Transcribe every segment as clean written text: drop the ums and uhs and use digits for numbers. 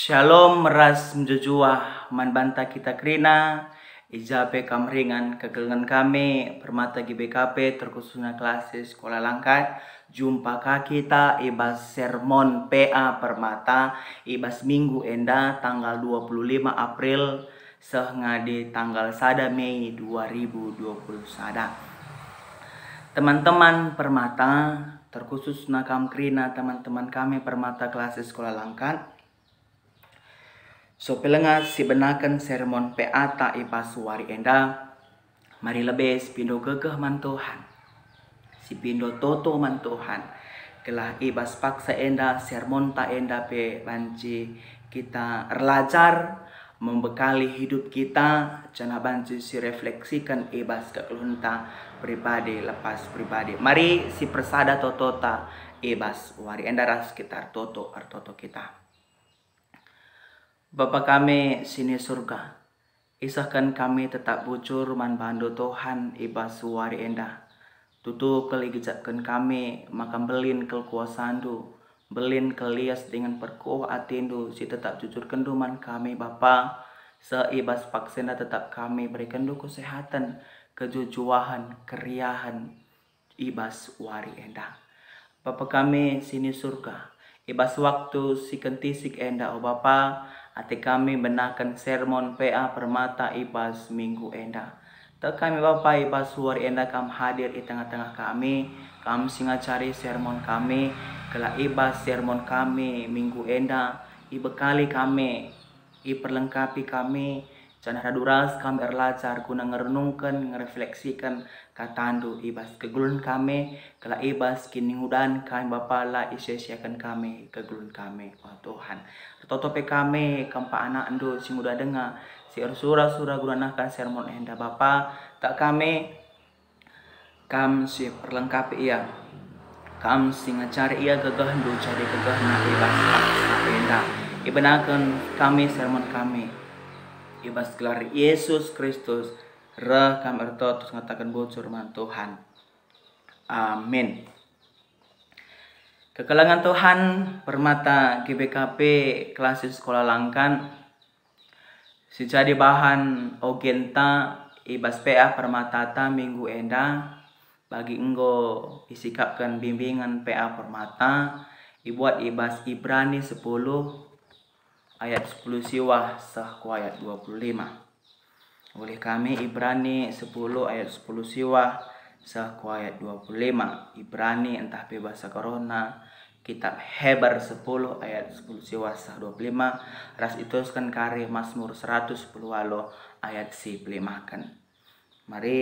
Shalom meras menjujuah manbanta kita krina ijabe kamringan kegelengan kami permata GBKP terkhususnya kelas sekolah langkat. Jumpa kita ibas sermon PA permata ibas minggu enda tanggal 25 April sehingga di tanggal 1 Mei 2020 sada. Teman-teman permata terkhusus nakam krina teman-teman kami permata kelas sekolah langkat. So pelenga si benakan sermon peata ipas wari enda. Mari lebih pindo gegeh man Tuhan. Si pindo toto man Tuhan. Kelah ibas paksa enda sermon ta enda pe banci kita erlajar membekali hidup kita. Jana banci si refleksikan ibas kekelunta pribadi lepas pribadi. Mari si persada toto ta ibas wari enda ras sekitar toto artoto kita. Bapa kami sini surga, isahkan kami tetap bujur man bando Tuhan ibas suari enda. Tutu keligijatkan kami makam belin kelkuasandu, belin kelias dengan perkuah atindu, si tetap jujur kendu man kami Bapa. Seibas paksena tetap kami berikan du kesehatan, kejujuhan, keriahan ibas wari enda. Bapa kami sini surga, ibas waktu si kentisik enda o Bapa. Ati kami benakan sermon PA permata ibas minggu enda. Tak kami Bapak ibas suari enda kam hadir di tengah-tengah kami. Kam singa cari sermon kami. Kala ibas sermon kami minggu enda. Ibekali kami. Iperlengkapi kami. Jangan raduras kami erlajar guna ngerenungkan, ngerefleksikan katandu ibas kegulun kami. Kala ibas kiningudan kami Bapak la isia-isiakan kami kegulun kami. Oh Tuhan. Totope kami kampa anak endo si muda dengar si sura-sura gunakan sermon enda Bapa. Tak kami kam si perlengkapi ia. Kam si ngacari ia gegah endo cari gegah na ibas enda. Ibenakan kami sermon kami. Ibas gelar Yesus Kristus reh kami ertotos ngatakan bocor man Tuhan. Amin. Kekelangan Tuhan permata GBKP kelas sekolah langkan. Si jadi bahan ogenta ibas PA permata ta minggu enda. Bagi enggo isikapkan bimbingan PA permata. Ibuat ibas Ibrani 10 ayat 10 siwah sahku ayat 25. Oleh kami Ibrani 10 ayat 10 siwah sahku ayat 25. Ibrani entah bahasa corona. Kitab Heber 10 ayat 10 siwah sah 25. Ras itoskan kari Mazmur 110 ayat 15 kan. Mari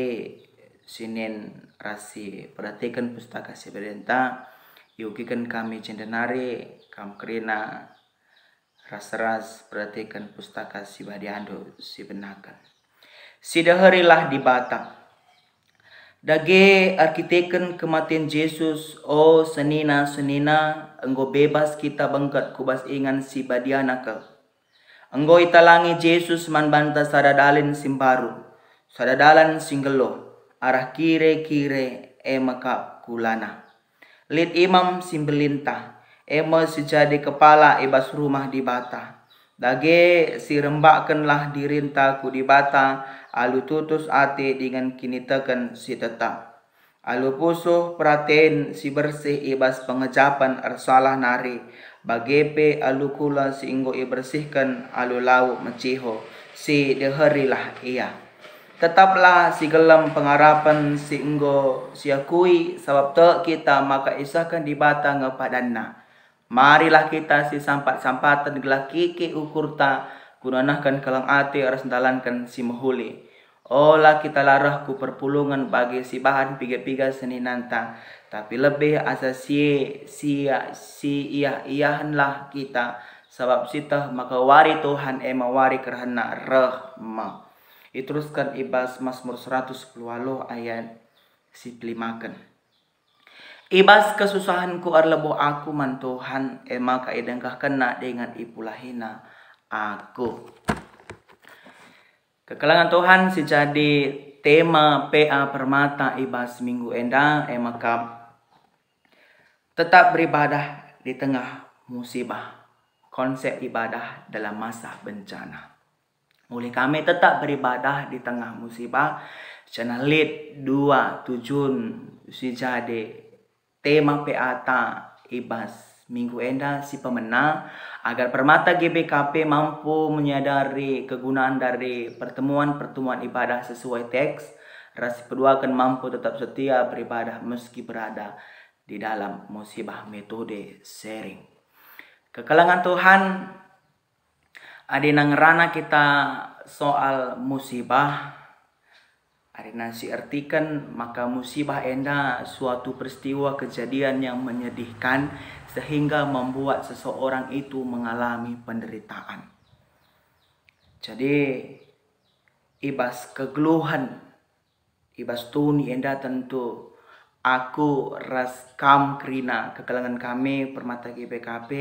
sinin rasi perhatikan pustaka si berenta. Yukikan kami cendenari kam kerina ras-ras perhatikan pustaka si badiando si benakan. Si daharilah di Batam. Dage arkiteken kematian Yesus oh senina enggo bebas kita bengkat kubas ingan si badianaka. Enggo italangi Yesus man banta sadadalin simbaru. Sadadalan singgelo arah kire makap kulana. Lid imam simbelintah si jadi kepala ibas rumah di Bata. Dage si rembakanlah dirintaku di Bata. Alu tutus ate dengan kini tekan si tetap. Alu pusuh praten si bersih ibas pengejapan ersalah nari. Bagepe alu kula si inggo ibersihkan alu lau meciho. Si deherilah ia. Tetaplah si gelam pengarapan si inggo si akui sabab te kita maka isahkan di Bata ngepadanna. Marilah kita si sampat-sampatan gelah kiki ukurta gunanakan kelang ate aras dalankan si mahuli. Olah kita larah ku perpulungan bagi si bahan piga-piga seninanta. Tapi lebih asa iyahanlah kita. Sebab sitah maka wari Tuhan wari kerana rahma. Iteruskan ibas Mazmur 110 ayat si pelimakan. Ibas kesusahanku arlebo aku man Tuhan maka idengkah kena dengan ipulahina aku. Kekelangan Tuhan si jadi tema PA permata ibas minggu enda maka tetap beribadah di tengah musibah konsep ibadah dalam masa bencana. Oleh kami tetap beribadah di tengah musibah. Channel lead 2 tujun si jadi tema peata ibas minggu enda si pemenang agar permata GBKP mampu menyadari kegunaan dari pertemuan-pertemuan ibadah sesuai teks. Rasi kedua akan mampu tetap setia beribadah meski berada di dalam musibah metode sharing. Kekalangan Tuhan, adinang rana kita soal musibah. Adinang si artikan maka musibah enda suatu peristiwa kejadian yang menyedihkan sehingga membuat seseorang itu mengalami penderitaan. Jadi ibas kegeluhan, ibas tuni enda tentu aku ras kam krina kekalangan kami permata GBKP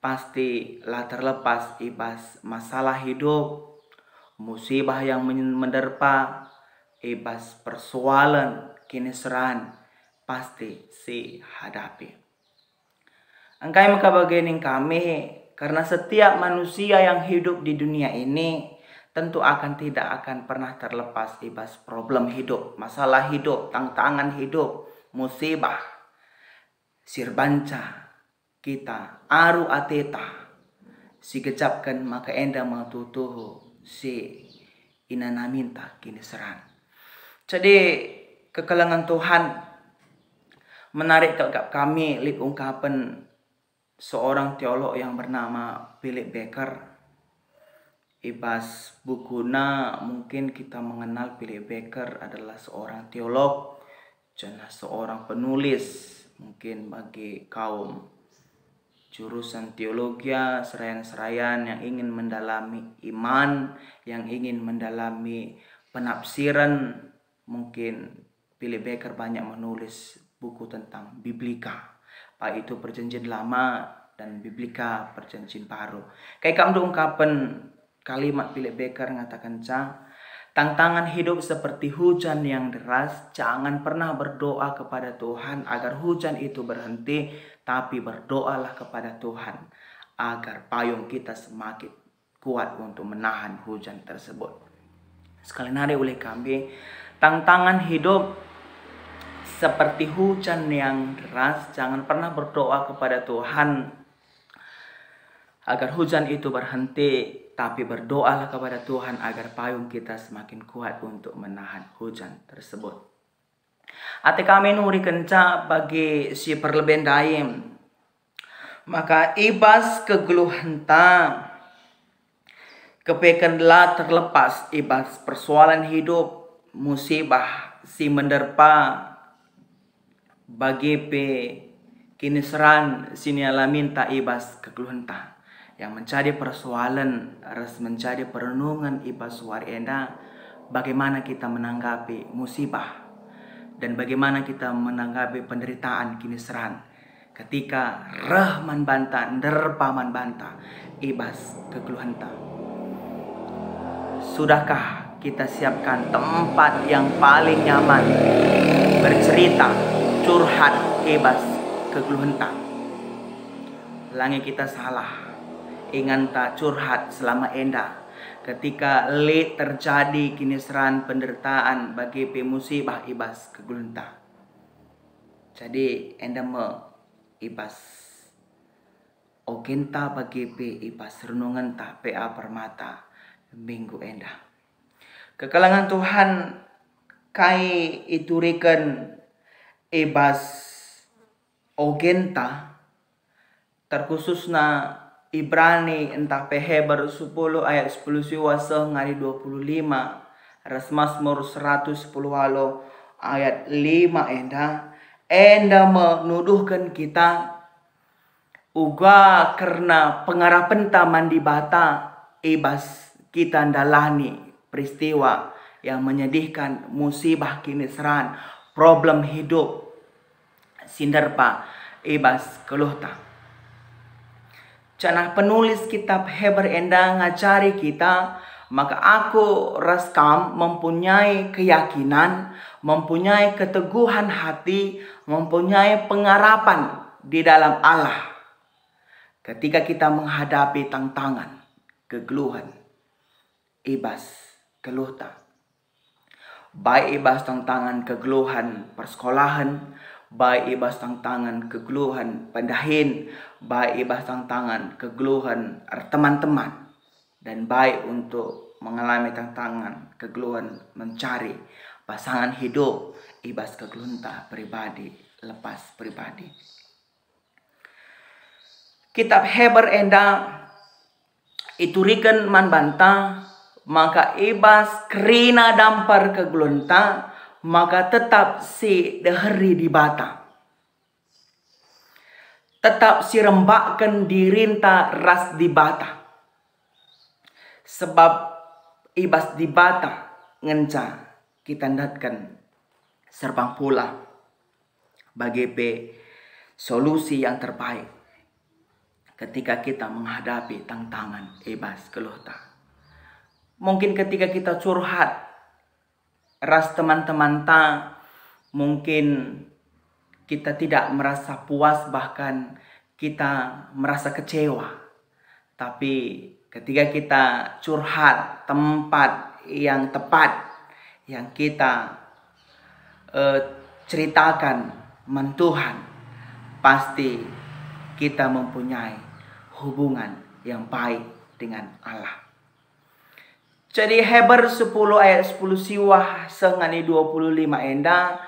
pasti lah terlepas ibas masalah hidup, musibah yang menerpa, ibas persoalan kineseran pasti si hadapi. Angkai maka bagian kami karena setiap manusia yang hidup di dunia ini tentu tidak akan pernah terlepas ibas problem hidup, masalah hidup, tantangan hidup, musibah, sirbanca kita aru ateta si gecapkan maka enda matutuhu si inana minta kini seran. Jadi kekalangan Tuhan menarik tegap kami lihat ungkapan seorang teolog yang bernama Philip Becker. Ibas bukuna mungkin kita mengenal Philip Becker adalah seorang teolog, jelas seorang penulis mungkin bagi kaum jurusan teologi, serayan-serayan yang ingin mendalami iman, yang ingin mendalami penafsiran. Mungkin Philip Becker banyak menulis buku tentang Biblika, baik itu Perjanjian Lama dan Biblika Perjanjian Baru. Kayak kamu ungkapan kalimat Philip Becker mengatakan tantangan hidup seperti hujan yang deras, jangan pernah berdoa kepada Tuhan agar hujan itu berhenti, tapi berdoalah kepada Tuhan agar payung kita semakin kuat untuk menahan hujan tersebut. Sekali lagi oleh kami, tantangan hidup seperti hujan yang deras, jangan pernah berdoa kepada Tuhan agar hujan itu berhenti, tapi berdoalah kepada Tuhan agar payung kita semakin kuat untuk menahan hujan tersebut. Ate kami nuri kenca bagi si perleben daim. Maka ibas kegeluhan kepekanlah terlepas ibas persoalan hidup, musibah si menderpa bagi pe kini seran sini alamin ta ibas kegeluhan yang menjadi persoalan harus menjadi perenungan ibas suari enda bagaimana kita menanggapi musibah dan bagaimana kita menanggapi penderitaan kini seran ketika rahman banta derpaman banta ibas kegeluhan ta. Sudahkah kita siapkan tempat yang paling nyaman bercerita curhat ibas kegeluhan ta? Langi kita salah ingan tak curhat selama enda ketika terjadi kinisran penderitaan bagi musibah ibas kegulunta. Jadi enda me ibas ogenta bagi ibas renungan ta PA Permata minggu enda. Kekalangan Tuhan kai iturikan ibas ogenta terkhususna Ibrani entah Peheber 10 ayat 10 siwasa ngari 25 ras Mazmur 110 halo ayat 5 enda menuduhkan kita uga karena pengarapan taman di bata ibas kita ndalani peristiwa yang menyedihkan musibah kini seran problem hidup sinderpa ibas keluhta. Canah penulis kitab Heber enda ngajari kita, maka aku raskam mempunyai keyakinan, mempunyai keteguhan hati, mempunyai pengharapan di dalam Allah. ketika kita menghadapi tantangan, kegeluhan, ibas keluh ta. Baik ibas tantangan kegeluhan persekolahan, baik ibas tantangan kegeluhan pendahin, baik ibas tantangan kegeluhan teman-teman, dan baik untuk mengalami tantangan kegeluhan mencari pasangan hidup, ibas kegeluhan pribadi, lepas pribadi. Kitab Heber enda iturikan man banta, maka ibas kerina dampar kegelunta, maka tetap si deheri di bata. Tetap si rembakkan dirinta ras di bata. Sebab ibas di bata ngenca kita ndatkan serbang pula bagi solusi yang terbaik ketika kita menghadapi tantangan ibas keluhta. Mungkin ketika kita curhat ras teman-teman ta, mungkin kita tidak merasa puas, bahkan kita merasa kecewa. Tapi ketika kita curhat tempat yang tepat, yang kita ceritakan Tuhan, pasti kita mempunyai hubungan yang baik dengan Allah. Jadi Heber 10 ayat 10 siwah sengani 25 enda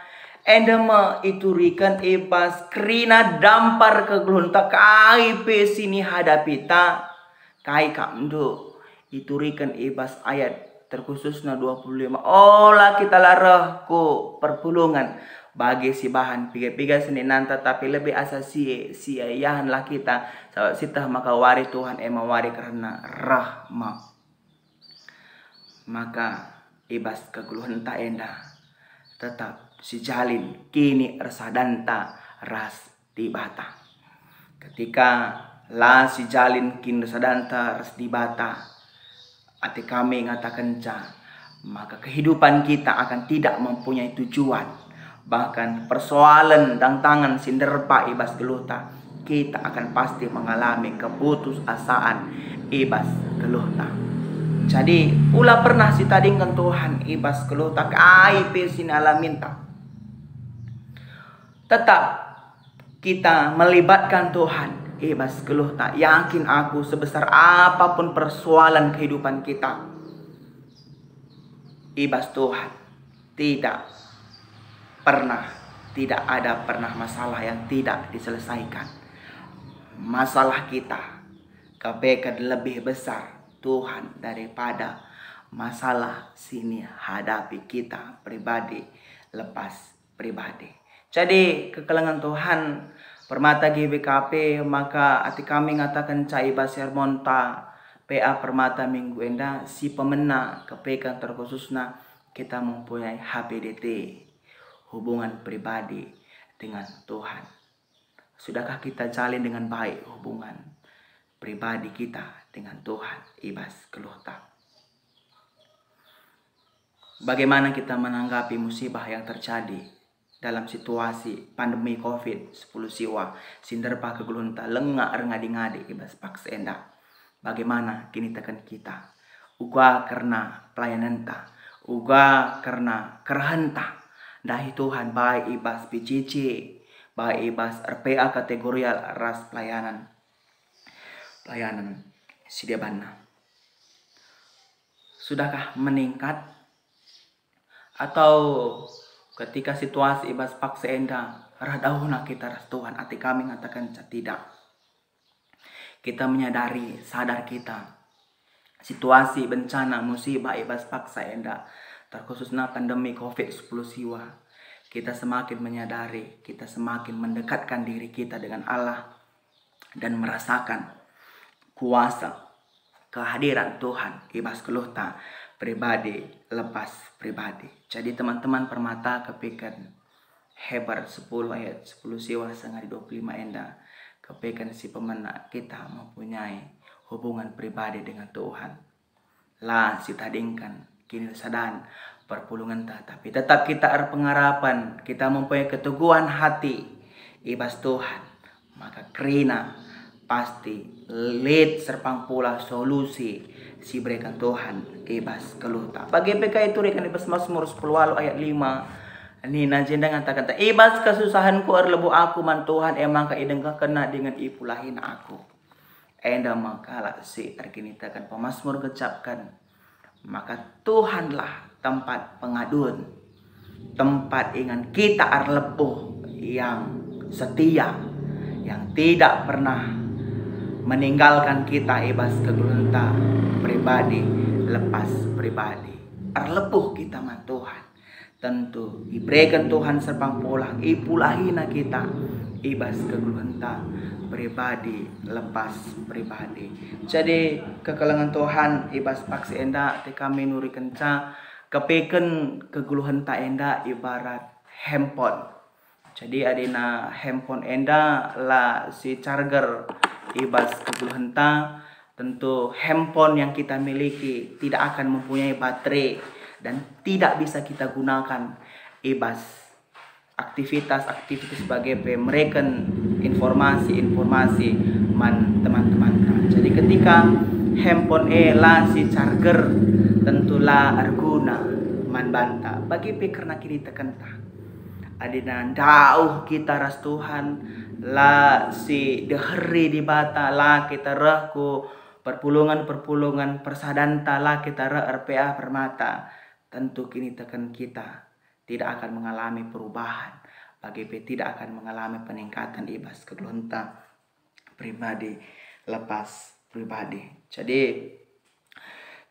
iturikan ibas kerina dampar kegelunta kai pe sini hadapita kai kamdu iturikan ibas ayat terkhususnya 25. Olah kita larah ku perpulungan bagi si bahan piga-piga seninanta, tapi lebih asa si ayahan lah kita sahabat sitah maka wari Tuhan wari karena rahmat. Maka ibas kegeluhan ta enda tetap si jalin kini ersadanta ras di bata. Ketika la si jalin kini ersadanta ras di bata, ati kami ngatakan maka kehidupan kita akan tidak mempunyai tujuan. Bahkan persoalan tantangan sinderpa ibas geluhta, kita akan pasti mengalami keputusasaan ibas geluhta. Jadi ulah pernah si tadingkan Tuhan ibas keluh tak ai pesin alaminta. Tetap kita melibatkan Tuhan ibas keluh tak. Yakin aku sebesar apapun persoalan kehidupan kita, ibas Tuhan tidak ada pernah masalah yang tidak diselesaikan. Masalah kita kebaikan lebih besar Tuhan daripada masalah sini hadapi kita pribadi lepas pribadi. Jadi kekelengan Tuhan permata GBKP, maka ati kami ngatakan caiba sermonta PA permata minggu enda si pemena kepekan terkhususnya kita mempunyai HPDT, hubungan pribadi dengan Tuhan. Sudahkah kita jalin dengan baik hubungan pribadi kita dengan Tuhan ibas keluhta? Bagaimana kita menanggapi musibah yang terjadi dalam situasi pandemi COVID-10 siwa sinderpa kegelunta lengak ngadi-ngadi ibas paksa enda? Bagaimana kini tekan kita? Uga karena pelayanan ta, uga karena kerhenta dahi Tuhan baik ibas PCC, baik ibas RPA kategorial ras pelayanan sidia bana. Sudahkah meningkat? Atau ketika situasi ibas paksa enda radahuna kita ras Tuhan, ati kami ngatakan tidak. Kita menyadari, sadar kita situasi bencana musibah ibas paksa enda terkhususnya pandemi COVID-10 siwa, kita semakin menyadari, kita semakin mendekatkan diri kita dengan Allah dan merasakan kuasa kehadiran Tuhan ibas keluhta pribadi lepas pribadi. Jadi teman-teman permata kepikan Heber 10 ayat 10 siwa sengari 25 enda kepikan si pemena kita mempunyai hubungan pribadi dengan Tuhan. Lah si tadingkan kini sadan perpulungan ta, tapi tetap kita pengharapan, kita mempunyai keteguhan hati ibas Tuhan, maka kerina pasti lead serpang pula solusi si berikan Tuhan ibas keluh tak. Bagi PK itu rekan ibas Mazmur 10 ayat 5. Ini najenda kata-kata ibas kesusahanku erlebu aku man Tuhan emang kaideng kena dengan ipulahin aku. Enda makalah si terkinita kan pemazmur kecapkan. Maka Tuhanlah tempat pengaduan, tempat ingan kita arlepuh yang setia, yang tidak pernah meninggalkan kita ibas kegelunta pribadi lepas pribadi. Arlepuh kita man Tuhan. Tentu diberikan Tuhan serpang pulang ipulahina kita ibas kegelunta pribadi lepas pribadi. Jadi kekalangan Tuhan ibas paksi enda te kami nuri kenca kepeken keguluhan ta enda ibarat handphone. Jadi adina handphone enda lah si charger ibas keguluhan ta. Tentu handphone yang kita miliki tidak akan mempunyai baterai dan tidak bisa kita gunakan ibas aktivitas sebagai pemerikan informasi man teman-teman. Jadi ketika handphone lah si charger tentulah arguna man banta bagi karena kini tekenta adina dauh kita ras Tuhan lah si deheri di bata lah kita rehku perpulungan persadanta lah kita reh RPA permata. Tentu kini tekan kita tidak akan mengalami perubahan. Bagi P tidak akan mengalami peningkatan ibas kegelunta pribadi lepas pribadi. Jadi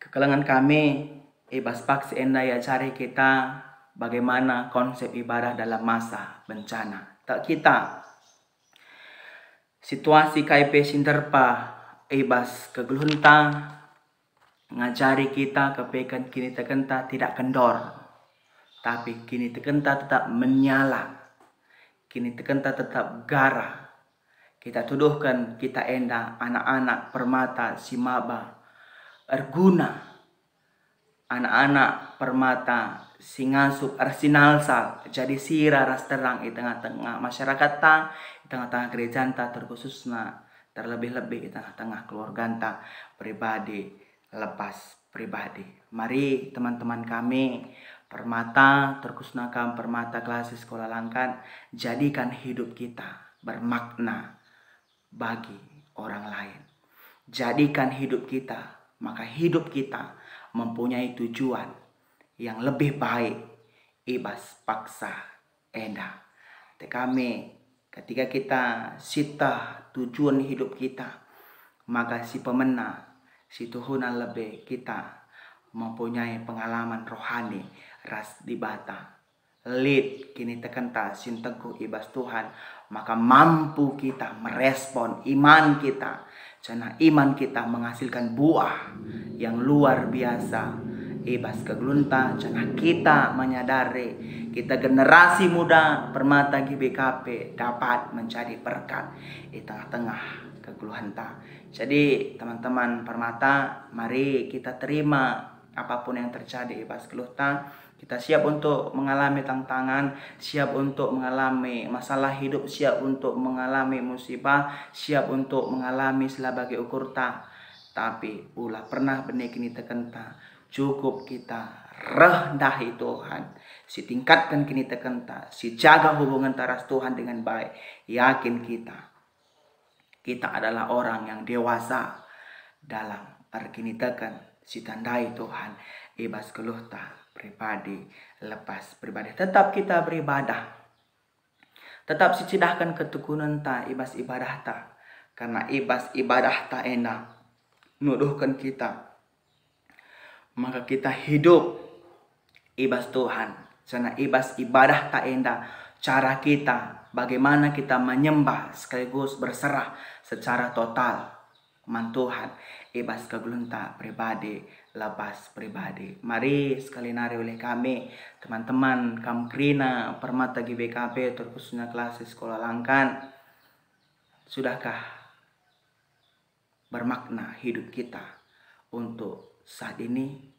kekalangan kami ibas paksi enda ya cari kita bagaimana konsep ibadah dalam masa bencana. Tak kita situasi KIP Sinterpa ibas kegelunta ngajari kita kepekan kini tekenta tidak kendor, tapi kini tekenta tetap menyala, kini tekenta tetap gara. Kita tuduhkan kita enda anak-anak permata simaba erguna, anak-anak permata singasup arsinalsa jadi sira ras terang di tengah-tengah masyarakat ta, di tengah-tengah gereja ta terkhususnya terlebih-lebih di tengah-tengah keluarga ta pribadi lepas pribadi. Mari teman-teman kami permata terkusnakam permata klasis sekolah langkan jadikan hidup kita bermakna bagi orang lain. Jadikan hidup kita, maka hidup kita mempunyai tujuan yang lebih baik ibas paksa enda. Kami ketika kita sita tujuan hidup kita, maka si pemenang si Tuhunan lebih kita mempunyai pengalaman rohani ras di bata lead kini tekenta sin teguh ibas Tuhan, maka mampu kita merespon iman kita. Karena iman kita menghasilkan buah yang luar biasa ibas kegelunta. Karena kita menyadari kita generasi muda permata GBKP dapat menjadi berkat di tengah-tengah kegeluhan ta. Jadi teman-teman permata, mari kita terima apapun yang terjadi ibas keluh ta. Kita siap untuk mengalami tantangan, siap untuk mengalami masalah hidup, siap untuk mengalami musibah, siap untuk mengalami sebagai ukur ta. Tapi ulah pernah benih kini tekenta, cukup kita rendahi Tuhan, si tingkatkan kini tekenta, si jaga hubungan taras Tuhan dengan baik. Yakin kita adalah orang yang dewasa dalam arkini tekan si tandai Tuhan ibas keluh ta pribadi lepas pribadi. Tetap kita beribadah, tetap si cidahkan ketekunan ta ibas ibadah ta, karena ibas ibadah ta enak nuduhkan kita, maka kita hidup ibas Tuhan. Karena ibas ibadah ta enda cara kita bagaimana kita menyembah sekaligus berserah secara total man Tuhan ibas kegelunta pribadi lepas pribadi. Mari sekali nari oleh kami teman-teman Kamkrina Permata GBKP terkhususnya kelas sekolah langkan, sudahkah bermakna hidup kita untuk saat ini,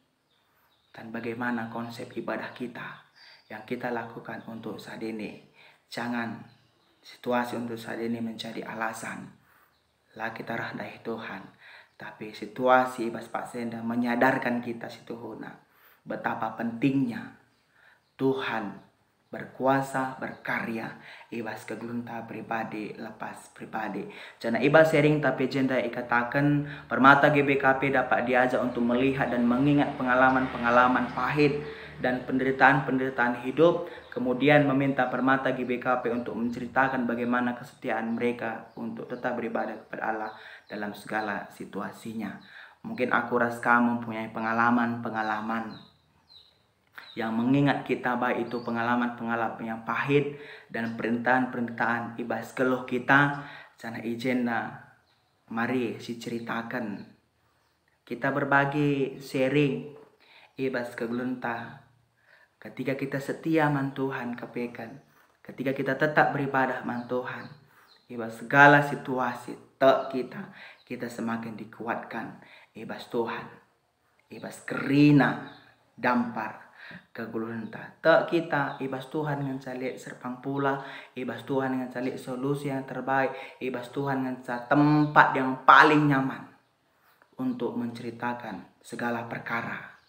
dan bagaimana konsep ibadah kita yang kita lakukan untuk saat ini. Jangan situasi untuk saat ini menjadi alasan lah kita rendahi Tuhan. Tapi situasi ibas Pak Senda menyadarkan kita situhuna betapa pentingnya Tuhan berkuasa, berkarya, ibas kegelunta pribadi, lepas pribadi. Jana ibas sharing tapi agenda ikatakan permata GBKP dapat diajak untuk melihat dan mengingat pengalaman-pengalaman pahit dan penderitaan-penderitaan hidup. Kemudian meminta permata GBKP untuk menceritakan bagaimana kesetiaan mereka untuk tetap beribadah kepada Allah dalam segala situasinya. Mungkin aku rasa mempunyai pengalaman-pengalaman yang mengingat kita, baik itu pengalaman-pengalaman yang pahit dan perintahan-perintahan ibas keluh kita. Sana ijena mari si ceritakan, kita berbagi sharing ibas kegelunta. Ketika kita setia man Tuhan kepekan, ketika kita tetap beribadah man Tuhan, ibas segala situasi tak kita semakin dikuatkan ibas Tuhan, ibas kerina dampar kegulunta tak kita ibas Tuhan dengan calik serpang pula, ibas Tuhan dengan calik solusi yang terbaik, ibas Tuhan dengan tempat yang paling nyaman untuk menceritakan segala perkara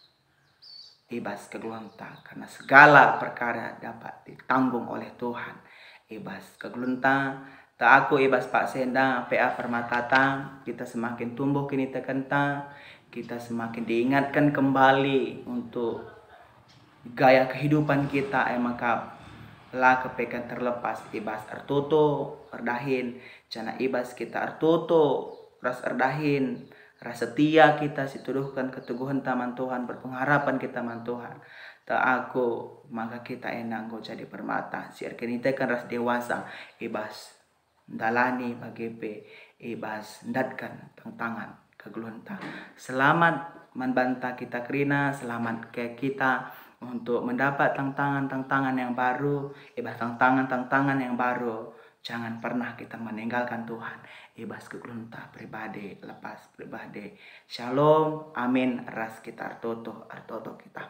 ibas kegulunta, karena segala perkara dapat ditanggung oleh Tuhan. Ibas kegulunta tak aku ibas Pak Senda PA Permatata, kita semakin tumbuh kini tekenta, kita semakin diingatkan kembali untuk gaya kehidupan kita maka lah kepekan terlepas ibas artoto erdahin cana ibas kita artoto ras erdahin ras setia kita situduhkan keteguhan taman Tuhan, berpengharapan kita man Tuhan. Tak aku maka kita enang go jadi permata si erkenite kan ras dewasa ibas dalani bagepe ibas ndatkan tantangan kegelunta. Selamat membantah kita kerina, selamat ke kita untuk mendapat tantangan-tantangan yang baru, ibas tantangan-tantangan yang baru. Jangan pernah kita meninggalkan Tuhan. Ibas kegelunta pribadi, lepas pribadi. Shalom, amin. Ras kita artoto kita.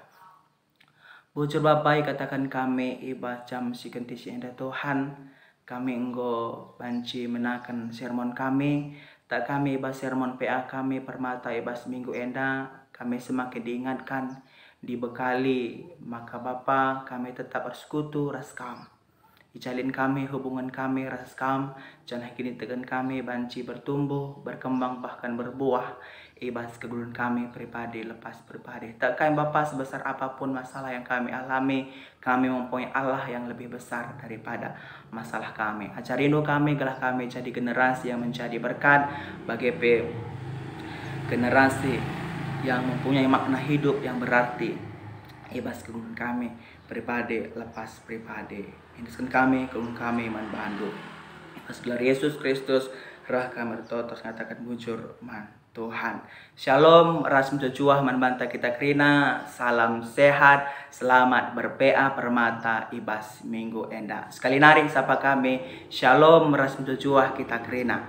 Bujur Bapak katakan kami ibas jam sikentisi enda Tuhan. Kami enggo banci menakan sermon kami. Tak kami ibas sermon PA kami permata ibas minggu enda. Kami semakin diingatkan, dibekali, maka Bapa kami tetap bersekutu raskam. Ijalin kami hubungan kami raskam, jangan kini tegan kami banci bertumbuh, berkembang bahkan berbuah. Ibas kegulun kami pribadi lepas pribadi. Tak kami Bapa sebesar apapun masalah yang kami alami, kami mempunyai Allah yang lebih besar daripada masalah kami. Ajarinu kami, gelah kami jadi generasi yang menjadi berkat bagi generasi yang mempunyai makna hidup yang berarti. Ibas kegunaan kami pribadi lepas pribadi. Induskan kami kegunaan kami man bandu. Ibas gelar Yesus Kristus rah kami bertotos ngatakan bujur man Tuhan. Shalom, ras menjujuah man banta kita kerina. Salam sehat, selamat berPA permata ibas minggu enda. Sekali narik sapa kami. Shalom, ras menjujuah kita kerina.